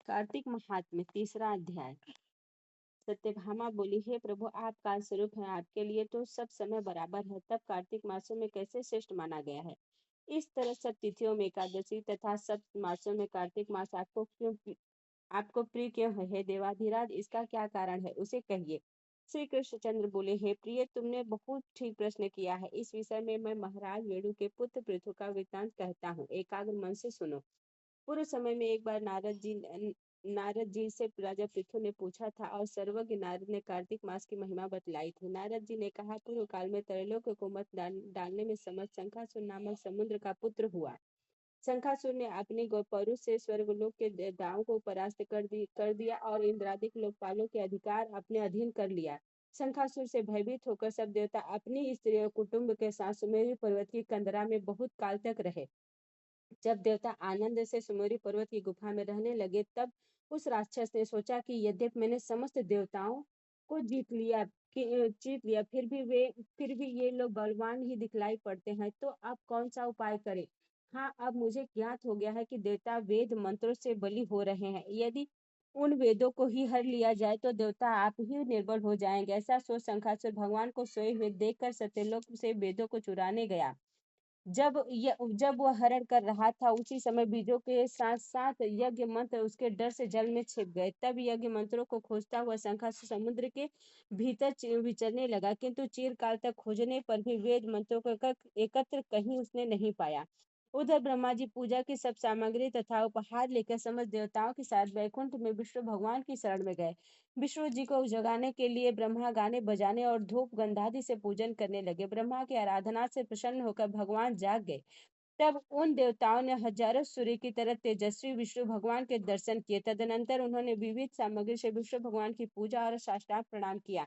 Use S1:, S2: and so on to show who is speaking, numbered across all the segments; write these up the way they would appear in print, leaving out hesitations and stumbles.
S1: कार्तिक महात्म्य तीसरा अध्याय। सत्यभामा बोली, हे प्रभु, आप काल स्वरूप हैं, आपके लिए तो सब समय बराबर है, तब कार्तिक मासों में कैसे श्रेष्ठ माना गया है। इस तरह सब तिथियों में एकादशी तथा सब मासों में कार्तिक मास आपको प्रिय क्यों है? हे देवाधिराज, इसका क्या कारण है, उसे कहिए। श्री कृष्णचंद्र बोले, हे प्रिय, तुमने बहुत ठीक प्रश्न किया है। इस विषय में मैं महाराज वेणु के पुत्र पृथु का वृत्तांत कहता हूँ, एकाग्र मन से सुनो। पूर्व समय में एक बार नारद जी से राजा पृथु ने पूछा था और सर्वज्ञ नारद ने कार्तिक मास की महिमा बतलाई थी। नारद जी ने कहा, पूर्व काल में त्रैलोक्य को मत डालने में समर्थ शंखासुर नामक समुद्र का पुत्र हुआ। शंखासुर ने अपनी परुष से स्वर्गलोक के देवताओं को परास्त कर दिया और इंद्रादिक लोकपालों के अधिकार अपने अधीन कर लिया। शंखासुर से भयभीत होकर सब देवता अपनी स्त्री और कुटुंब के साथ सुमेरु पर्वत की कंदरा में बहुत काल तक रहे। जब देवता आनंद से सुमेरु पर्वत की गुफा में रहने लगे, तब उस राक्षस ने सोचा कि यद्यपि मैंने समस्त देवताओं को जीत लिया, फिर भी ये लोग बलवान ही दिखलाई पड़ते हैं, तो अब कौन सा उपाय करें। हाँ, अब मुझे ज्ञात हो गया है कि देवता वेद मंत्रों से बली हो रहे हैं। यदि उन वेदों को ही हर लिया जाए तो देवता आप ही निर्बल हो जाएंगे। ऐसा सोच शंखासुर भगवान को सोए हुए देखकर सत्यलोक से वेदों को चुराने गया। जब वह हरण कर रहा था, उसी समय बीजों के साथ साथ यज्ञ मंत्र उसके डर से जल में छिप गए। तब यज्ञ मंत्रों को खोजता हुआ शंखासुर समुद्र के भीतर विचरने लगा, किंतु चिरकाल तक खोजने पर भी वेद मंत्रों को एकत्र कहीं उसने नहीं पाया। उधर ब्रह्मा जी पूजा की सब सामग्री तथा उपहार लेकर समस्त देवताओं के साथ वैकुंठ में विष्णु भगवान की शरण में गए। विष्णु जी को जगाने के लिए ब्रह्मा गाने बजाने और धूप गंधादि से पूजन करने लगे। ब्रह्मा की आराधना से प्रसन्न होकर भगवान जाग गए। तब उन देवताओं ने हजारों सूर्य की तरह तेजस्वी विष्णु भगवान के दर्शन किए। तदनंतर उन्होंने विविध सामग्री से विष्णु भगवान की पूजा और साष्टांग प्रणाम किया।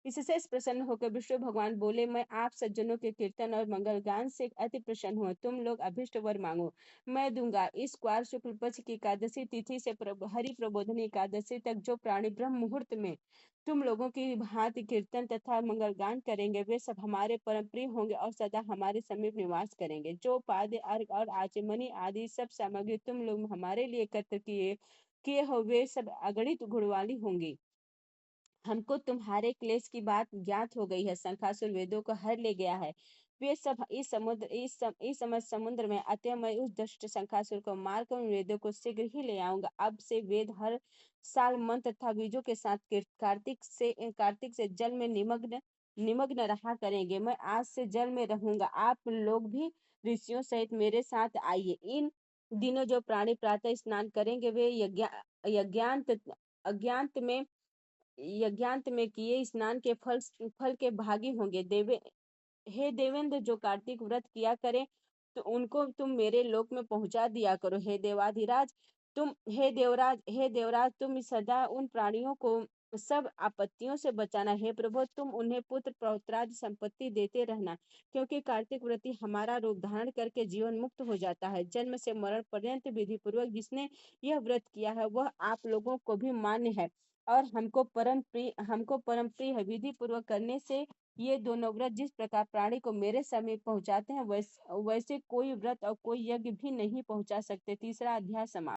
S1: इससे प्रसन्न होकर विष्णु भगवान बोले, मैं आप सज्जनों के कीर्तन और मंगल गान से अति प्रसन्न हूँ। तुम लोग अभिष्ट वर मांगो, मैं दूंगा। इस क्वार शुक्ल पक्ष की एकादशी तिथि से हरि प्रबोधनी एकादशी तक जो प्राणी ब्रह्म मुहूर्त में तुम लोगों की भांति कीर्तन तथा मंगल गान करेंगे, वे सब हमारे परम प्रिय होंगे और सदा हमारे समीप निवास करेंगे। जो पाद्य अर्घ और आचमनी आदि सब सामग्री तुम लोग हमारे लिए एकत्र किए हो, वे सब अगणित गुणवाली होंगी। हमको तुम्हारे क्लेश की बात ज्ञात हो गई है। शंखासुर वेदों को हर ले गया है। वे सब इस समुद्र में अतः मैं उस दुष्ट शंखासुर को मारकर उन वेदों को शीघ्र ही ले आऊंगा। अब से वेद हर साल मंत्र तथा बीजों के साथ कार्तिक से जल में निमग्न रहा करेंगे। मैं आज से जल में रहूंगा। आप लोग भी ऋषियों सहित मेरे साथ आइए। इन दिनों जो प्राणी प्रातः स्नान करेंगे, वे यज्ञांत में किए स्नान के फल के भागी होंगे। हे देवेंद्र, जो कार्तिक व्रत किया करे तो उनको तुम मेरे लोक में पहुंचा दिया करो। हे देवराज, तुम सदा उन प्राणियों को सब आपत्तियों से बचाना। हे प्रभु, तुम उन्हें पुत्र पौत्रादि संपत्ति देते रहना, क्योंकि कार्तिक व्रती हमारा रूप धारण करके जीवन मुक्त हो जाता है। जन्म से मरण पर्यंत विधि पूर्वक जिसने यह व्रत किया है, वह आप लोगों को भी मान्य है और हमको परम प्रिय है। विधि पूर्वक करने से ये दोनों व्रत जिस प्रकार प्राणी को मेरे समीप पहुंचाते हैं, वैसे कोई व्रत और कोई यज्ञ भी नहीं पहुंचा सकते। तीसरा अध्याय समाप्त।